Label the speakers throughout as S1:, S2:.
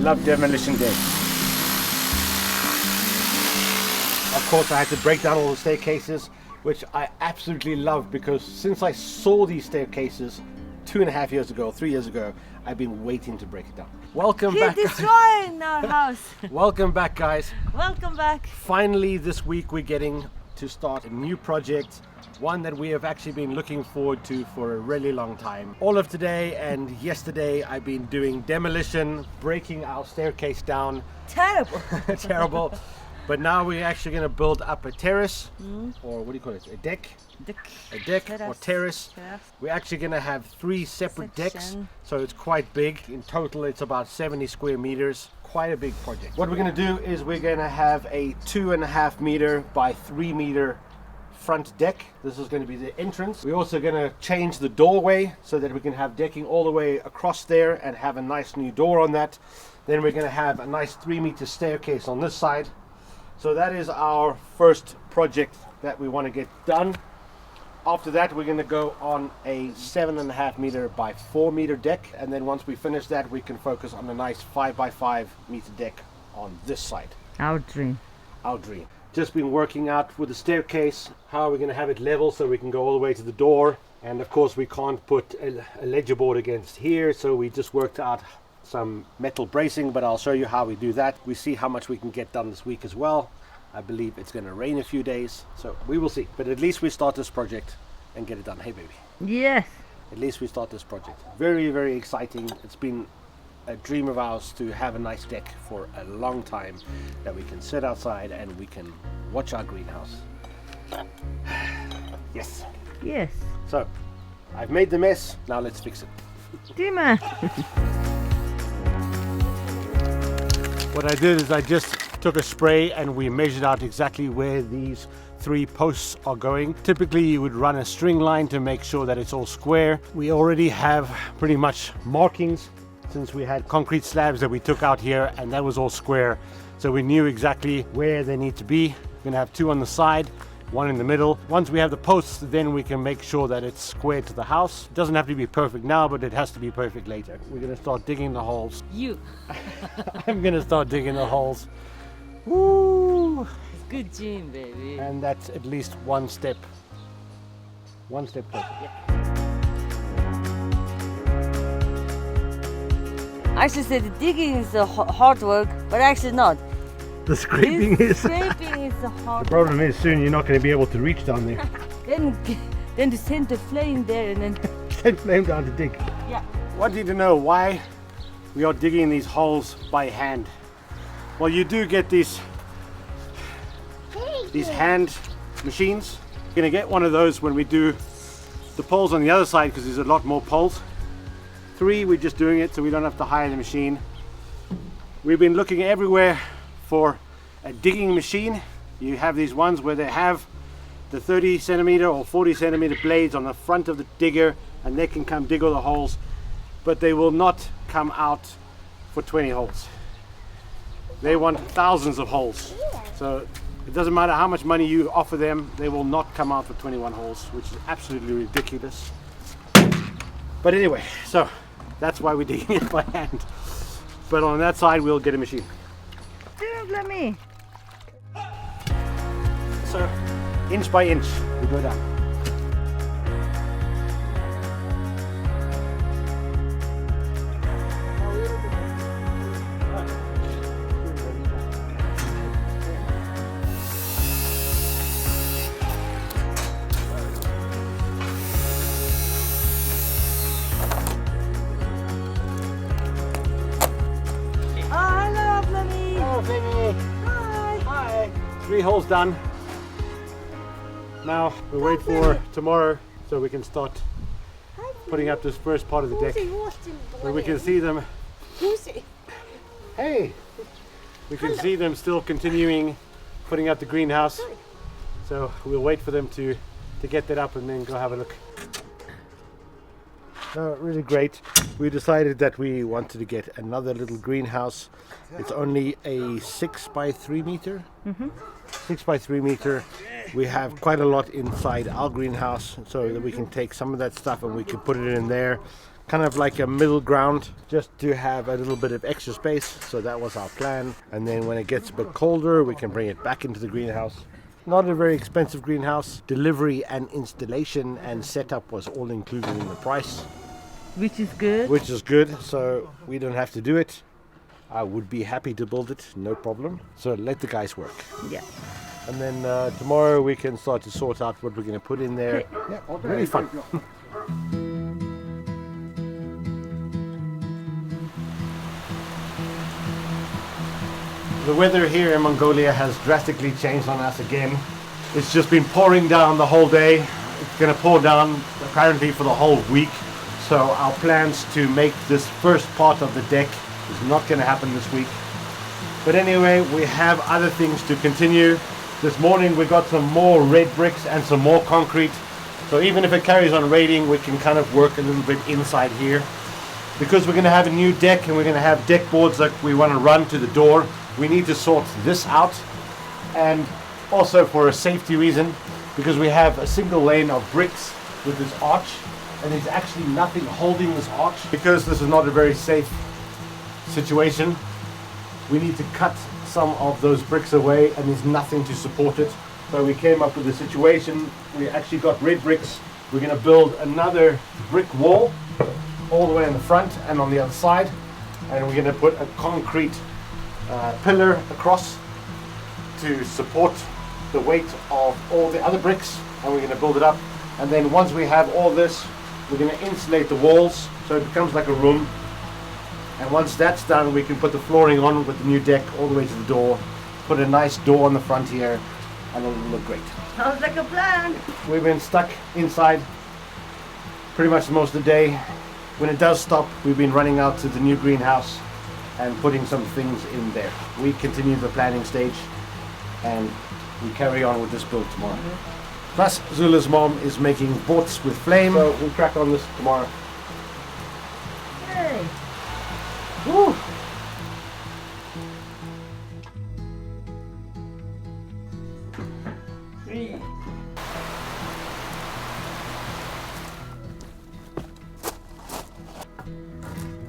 S1: love demolition day. Of course, I had to break down all the staircases, which I absolutely love, because since I saw these staircases 2.5 years ago, 3 years ago, I've been waiting to break it down. Welcome back.
S2: He's destroying our house.
S1: Welcome back, guys.
S2: Welcome back.
S1: Finally, this week we're getting to start a new project, one that we have actually been looking forward to for a really long time. All of today and yesterday I've been doing demolition, breaking our staircase down.
S2: Terrible.
S1: Terrible. But now we're actually going to build up a terrace, or what do you call it? A deck? A deck or terrace. We're actually going to have 3 separate decks, so it's quite big. In total, it's about 70 square meters. Quite a big project. What we're going to do is we're going to have a 2.5 meter by 3 meter front deck. This is going to be the entrance. We're also going to change the doorway so that we can have decking all the way across there and have a nice new door on that. Then we're going to have a nice 3-meter staircase on this side. So that is our first project that we want to get done. After that, we're going to go on a 7.5 meter by 4 meter deck, and then once we finish that, we can focus on a nice 5 by 5 meter deck on this side.
S2: Our dream.
S1: Our dream. Just been working out with the staircase, how are we going to have it level so we can go all the way to the door. And of course we can't put a ledger board against here, so we just worked out some metal bracing, but I'll show you how we do that. We see how much we can get done this week as well. I believe it's going to rain a few days, so we will see. But at least we start this project and get it done. Hey, baby.
S2: Yes.
S1: At least we start this project. Very, very exciting. It's been a dream of ours to have a nice deck for a long time that we can sit outside and we can watch our greenhouse. Yes.
S2: Yes.
S1: So, I've made the mess. Now let's fix it.
S2: Dima.
S1: What I did is I just took a spray and we measured out exactly where these 3 posts are going. Typically you would run a string line to make sure that it's all square. We already have pretty much markings since we had concrete slabs that we took out here, and that was all square. So we knew exactly where they need to be. We're gonna have 2 on the side, 1 in the middle. Once we have the posts, then we can make sure that it's square to the house. It doesn't have to be perfect now, but it has to be perfect later. We're gonna start digging the holes.
S2: You.
S1: I'm gonna start digging the holes. Woo!
S2: Good gym, baby.
S1: And that's at least one step closer.
S2: Yeah. I should say the digging is the hard work, but actually not.
S1: The scraping
S2: Scraping is the hard.
S1: The problem is soon you're not going to be able to reach down there.
S2: then to send the flame there and then
S1: Send flame down to dig.
S2: yeah.
S1: Want you to know why we are digging these holes by hand. Well, you do get these hand machines. You're going to get one of those when we do the poles on the other side, because there's a lot more poles. 3, we're just doing it so we don't have to hire the machine. We've been looking everywhere for a digging machine. You have these ones where they have the 30 centimeter or 40 centimeter blades on the front of the digger, and they can come dig all the holes, but they will not come out for 20 holes. They want thousands of holes. So it doesn't matter how much money you offer them, they will not come out for 21 holes, which is absolutely ridiculous. But anyway, so that's why we're digging it by hand. But on that side, we'll get a machine.
S2: Don't let me.
S1: So, inch by inch, we go down. Hi. 3 holes done. Now we'll wait for tomorrow so we can start putting up this first part of the deck. Where we can see them. Hey! We can see them still continuing putting up the greenhouse. So we'll wait for them to get that up and then go have a look. Really great. We decided that we wanted to get another little greenhouse. It's only a 6 by 3 meter. 6 by 3 meter. We have quite a lot inside our greenhouse, so that we can take some of that stuff and we can put it in there, kind of like a middle ground, just to have a little bit of extra space. So that was our plan. And then when it gets a bit colder, we can bring it back into the greenhouse. Not a very expensive greenhouse. Delivery and installation and setup was all included in the price.
S2: Which is good.
S1: Which is good, so we don't have to do it. I would be happy to build it, no problem. So let the guys work.
S2: Yeah.
S1: And then tomorrow we can start to sort out what we're going to put in there. Yeah, really fun. The weather here in Mongolia has drastically changed on us again. It's just been pouring down the whole day. It's going to pour down apparently for the whole week. So our plans to make this first part of the deck is not going to happen this week. But anyway, we have other things to continue. This morning we got some more red bricks and some more concrete. So even if it carries on raining, we can kind of work a little bit inside here. Because we're going to have a new deck and we're going to have deck boards that we want to run to the door, we need to sort this out. And also for a safety reason, because we have a single lane of bricks with this arch, and there's actually nothing holding this arch. Because this is not a very safe situation, we need to cut some of those bricks away, and there's nothing to support it. So we came up with a situation. We actually got red bricks. We're going to build another brick wall all the way in the front and on the other side, and we're going to put a concrete pillar across to support the weight of all the other bricks, and we're going to build it up. And then once we have all this, we're going to insulate the walls so it becomes like a room. And once that's done, we can put the flooring on with the new deck all the way to the door, put a nice door on the front here, and it'll look great.
S2: Sounds like a plan.
S1: We've been stuck inside pretty much most of the day. When it does stop, we've been running out to the new greenhouse and putting some things in there. We continue the planning stage and we carry on with this build tomorrow. Plus, Zula's mom is making boats with flame, so we'll crack on this tomorrow.
S2: Yay.
S1: Woo!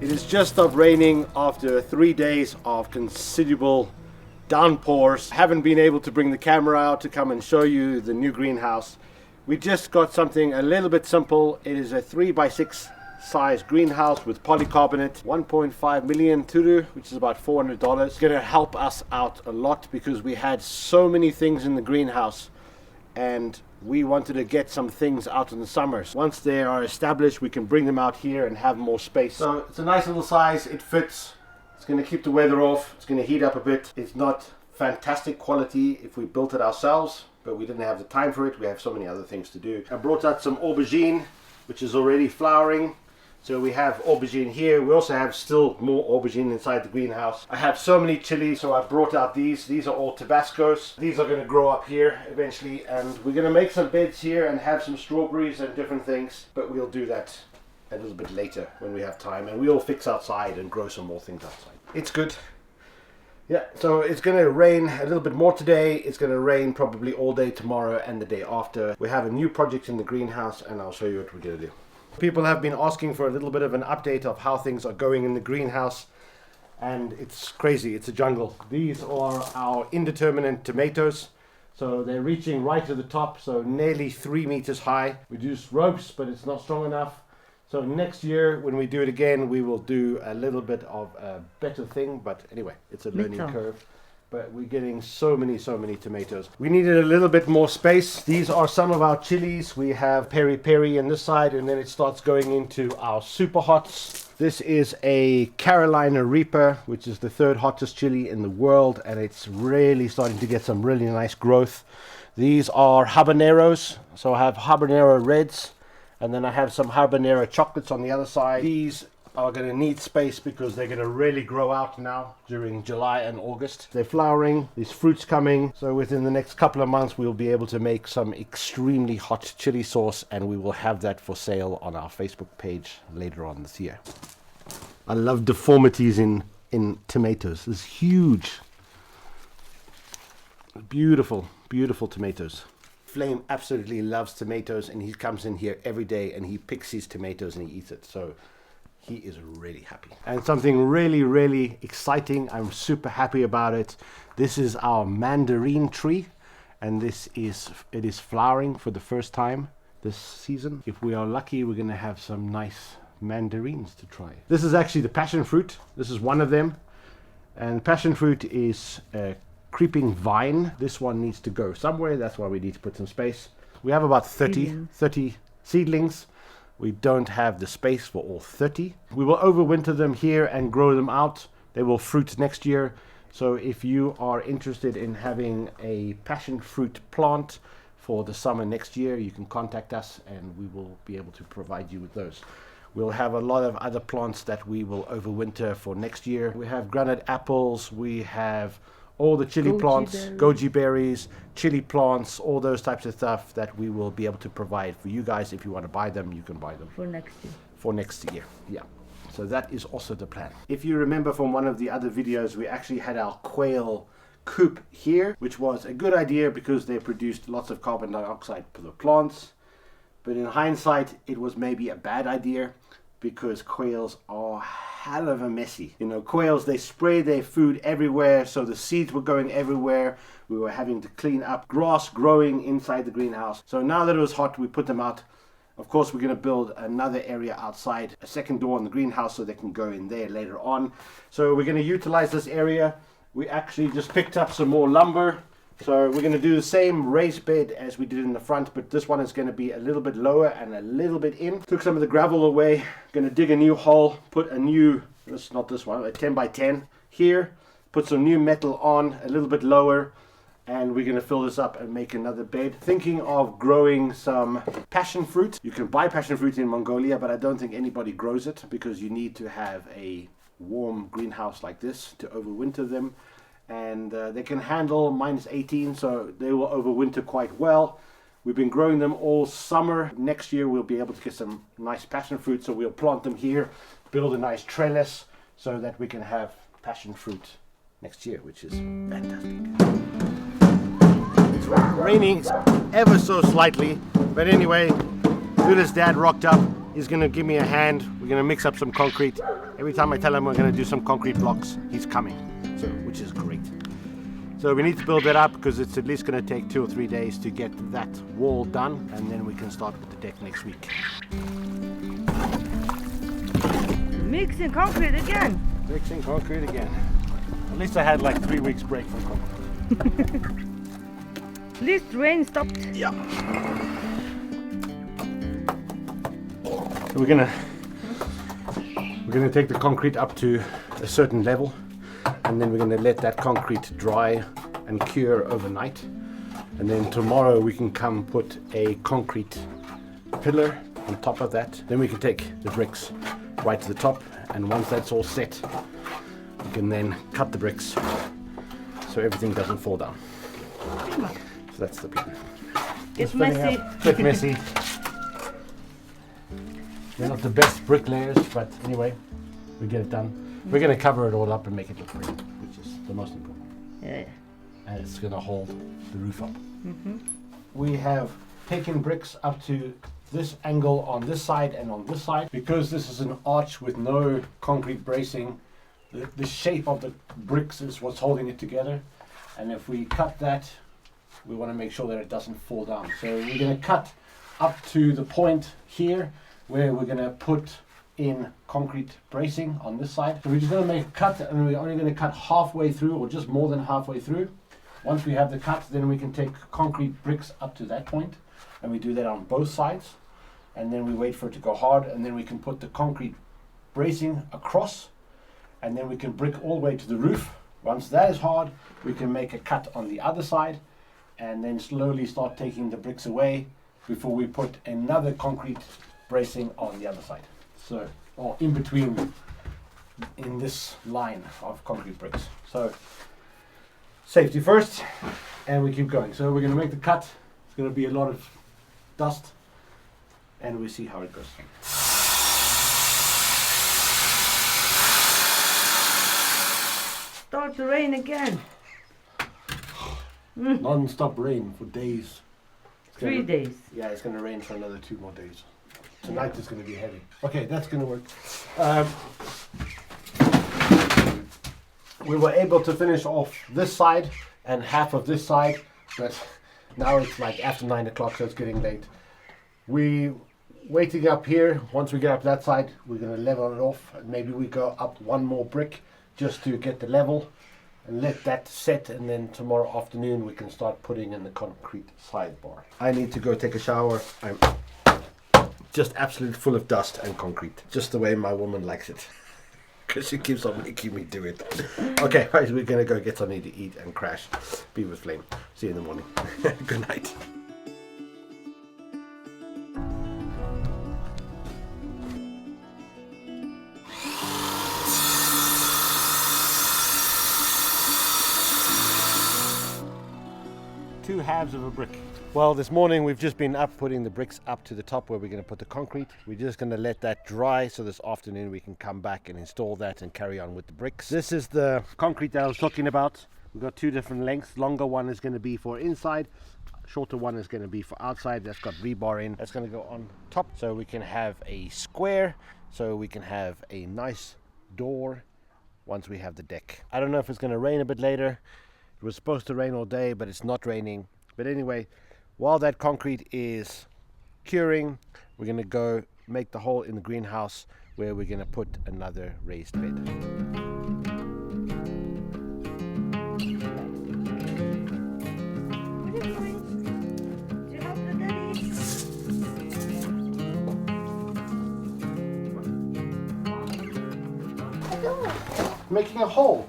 S1: It has just stopped raining after 3 days of considerable downpours. Haven't been able to bring the camera out to come and show you the new greenhouse. We just got something a little bit simple. It is a 3x6 size greenhouse with polycarbonate, 1.5 million 𝐸, which is about $400. It's going to help us out a lot because we had so many things in the greenhouse and we wanted to get some things out in the summers. Once they are established, we can bring them out here and have more space. So it's a nice little size, it fits. It's going to keep the weather off, it's going to heat up a bit. It's not fantastic quality if we built it ourselves, but we didn't have the time for it. We have so many other things to do. I brought out some aubergine, which is already flowering. So we have aubergine here. We also have still more aubergine inside the greenhouse. I have so many chilies, so I brought out these. These are all Tabascos. These are going to grow up here eventually, and we're going to make some beds here and have some strawberries and different things, but we'll do that a little bit later when we have time, and we'll fix outside and grow some more things outside. It's good. Yeah, so it's going to rain a little bit more today. It's going to rain probably all day tomorrow and the day after. We have a new project in the greenhouse, and I'll show you what we're going to do. People have been asking for a little bit of an update of how things are going in the greenhouse, and it's crazy. It's a jungle. These are our indeterminate tomatoes. So they're reaching right to the top, so nearly 3 meters high. We use ropes, but it's not strong enough. So next year, when we do it again, we will do a little bit of a better thing. But anyway, it's a learning curve. But we're getting so many tomatoes. We needed a little bit more space. These are some of our chilies. We have peri peri on this side, and then it starts going into our super hots. This is a Carolina Reaper, which is the 3rd hottest chili in the world, and it's really starting to get some really nice growth. These are habaneros. So I have habanero reds, and then I have some habanero chocolates on the other side. These are going to need space because they're going to really grow out now during July and August. They're flowering, there's fruits coming, so within the next couple of months we'll be able to make some extremely hot chili sauce, and we will have that for sale on our Facebook page later on this year. I love deformities in tomatoes. It's huge. Beautiful tomatoes. Flame absolutely loves tomatoes, and he comes in here every day and he picks his tomatoes and he eats it. So he is really happy. And something really, really exciting, I'm super happy about it. This is our mandarin tree, and it is flowering for the first time this season. If we are lucky, we're gonna have some nice mandarins to try. This is actually the passion fruit. This is one of them. And passion fruit is a creeping vine. This one needs to go somewhere. That's why we need to put some space. We have about 30 seedlings. We don't have the space for all 30. We will overwinter them here and grow them out. They will fruit next year. So if you are interested in having a passion fruit plant for the summer next year, you can contact us and we will be able to provide you with those. We'll have a lot of other plants that we will overwinter for next year. We have granite apples, we have all the chili plants, goji berries, chili plants, all those types of stuff that we will be able to provide for you guys. If you want to buy them, you can buy them.
S2: For next year.
S1: For next year, yeah. So that is also the plan. If you remember from one of the other videos, we actually had our quail coop here, which was a good idea because they produced lots of carbon dioxide for the plants. But in hindsight, it was maybe a bad idea because quails are hell of a messy. You know, quails, they spray their food everywhere, so the seeds were going everywhere. We were having to clean up grass growing inside the greenhouse. So now that it was hot, we put them out. Of course, we're going to build another area outside, a second door in the greenhouse so they can go in there later on. So we're going to utilize this area. We actually just picked up some more lumber. So we're going to do the same raised bed as we did in the front, but this one is going to be a little bit lower and a little bit in. Took some of the gravel away, going to dig a new hole, put a new, not this one, a 10 by 10 here, put some new metal on a little bit lower, and we're going to fill this up and make another bed. Thinking of growing some passion fruit. You can buy passion fruit in Mongolia, but I don't think anybody grows it because you need to have a warm greenhouse like this to overwinter them. And they can handle -18, so they will overwinter quite well. We've been growing them all summer. Next year we'll be able to get some nice passion fruit, so we'll plant them here, build a nice trellis so that we can have passion fruit next year, which is fantastic. It's raining ever so slightly, but anyway, Ula's dad rocked up. He's going to give me a hand. We're going to mix up some concrete. Every time I tell him we're going to do some concrete blocks, he's coming. So, which is great. So we need to build that up because it's at least going to take 2 or 3 days to get that wall done, and then we can start with the deck next week.
S2: Mixing concrete again.
S1: Mixing concrete again. At least I had like 3 weeks break from concrete.
S2: At least rain stopped.
S1: Yeah. So we're gonna take the concrete up to a certain level. And then we're going to let that concrete dry and cure overnight. And then tomorrow we can come put a concrete pillar on top of that. Then we can take the bricks right to the top. And once that's all set, we can then cut the bricks so everything doesn't fall down. So that's the plan.
S2: It's messy.
S1: Bit messy. We're not the best bricklayers, but anyway, we get it done. We're going to cover it all up and make it look pretty, which is the most important.
S2: Yeah.
S1: And it's going to hold the roof up. We have taken bricks up to this angle on this side and on this side. Because this is an arch with no concrete bracing, the shape of the bricks is what's holding it together. And if we cut that, we want to make sure that it doesn't fall down. So we're going to cut up to the point here where we're going to put in concrete bracing on this side. So we're just going to make a cut, and we're only going to cut halfway through, or just more than halfway through. Once we have the cut, then we can take concrete bricks up to that point, and we do that on both sides, and then we wait for it to go hard, and then we can put the concrete bracing across, and then we can brick all the way to the roof. Once that is hard, we can make a cut on the other side, and then slowly start taking the bricks away before we put another concrete bracing on the other side. So, or in between, in this line of concrete bricks. So, safety first, and we keep going. So we're going to make the cut. It's going to be a lot of dust, and we see how it goes.
S2: Start to rain again.
S1: Non-stop rain for days.
S2: 3 days.
S1: Yeah, it's going to rain for another 2 more days. Tonight is going to be heavy. Okay, that's going to work. We were able to finish off this side and half of this side, but now it's like after 9 o'clock, so it's getting late. We waiting up here. Once we get up that side, we're going to level it off, and maybe we go up one more brick just to get the level and let that set, and then tomorrow afternoon we can start putting in the concrete sidebar. I need to go take a shower. I'm just absolutely full of dust and concrete, just the way my woman likes it, because she keeps on making me do it. Okay, right, we're gonna go get something to eat and crash. Be with Flame. See you in the morning. Good night. Two halves of a brick. Well, this morning we've just been up putting the bricks up to the top where we're going to put the concrete. We're just going to let that dry, so this afternoon we can come back and install that and carry on with the bricks. This is the concrete that I was talking about. We've got two different lengths. Longer one is going to be for inside, shorter one is going to be for outside. That's got rebar in. That's going to go on top, so we can have a square, so we can have a nice door once we have the deck. I don't know if it's going to rain a bit later. It was supposed to rain all day, but it's not raining. But anyway, while that concrete is curing, we're going to go make the hole in the greenhouse where we're going to put another raised bed. Making a hole.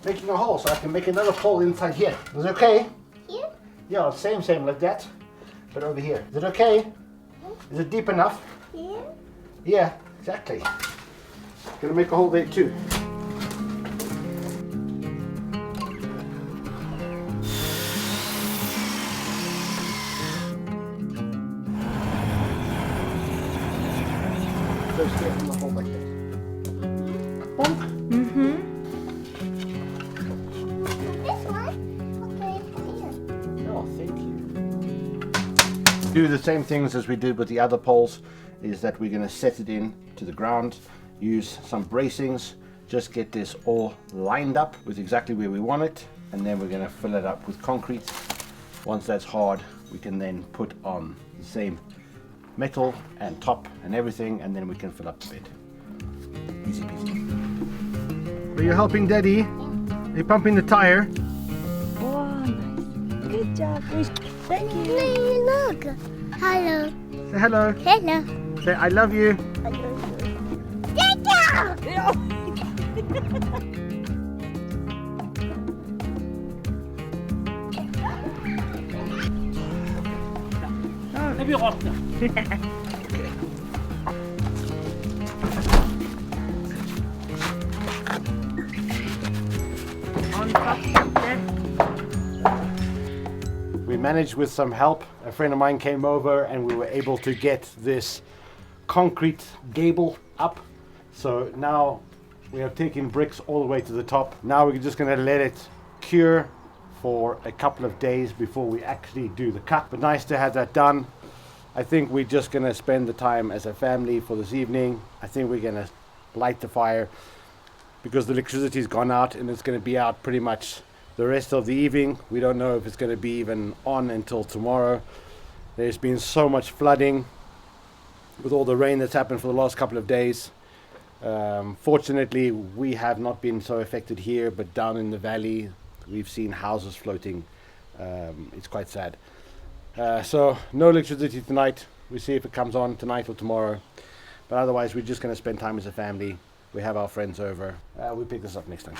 S1: Making a hole so I can make another hole inside here. Is it okay?
S3: Here?
S1: Yeah, same like that, but over here. Is it okay? Is it deep enough?
S3: Yeah.
S1: Yeah, exactly. Gonna make a hole there too. Go straight in the hole like this. Bonk.
S3: This one? Okay, here.
S1: Oh, thank you. Do the same things as we did with the other poles, is that we're going to set it in to the ground, use some bracings, just get this all lined up with exactly where we want it, and then we're going to fill it up with concrete. Once that's hard, we can then put on the same metal and top and everything, and then we can fill up the bed. Easy peasy. Are you helping Daddy? Are you pumping the tire?
S2: Wow, nice. Good job. Thank you.
S3: Hey, look. Hello.
S1: Say hello.
S3: Hello.
S1: Say I love you. We managed with some help. A friend of mine came over and we were able to get this concrete gable up. So now we have taken bricks all the way to the top. Now we're just going to let it cure for a couple of days before we actually do the cut. But nice to have that done. I think we're just going to spend the time as a family for this evening. I think we're going to light the fire because the electricity's gone out and it's going to be out pretty much the rest of the evening. We don't know if it's going to be even on until tomorrow. There's been so much flooding with all the rain that's happened for the last couple of days. Fortunately, we have not been so affected here, but down in the valley, we've seen houses floating. It's quite sad. So no electricity tonight. We see if it comes on tonight or tomorrow. But otherwise, we're just going to spend time as a family. We have our friends over. We'll pick this up next time.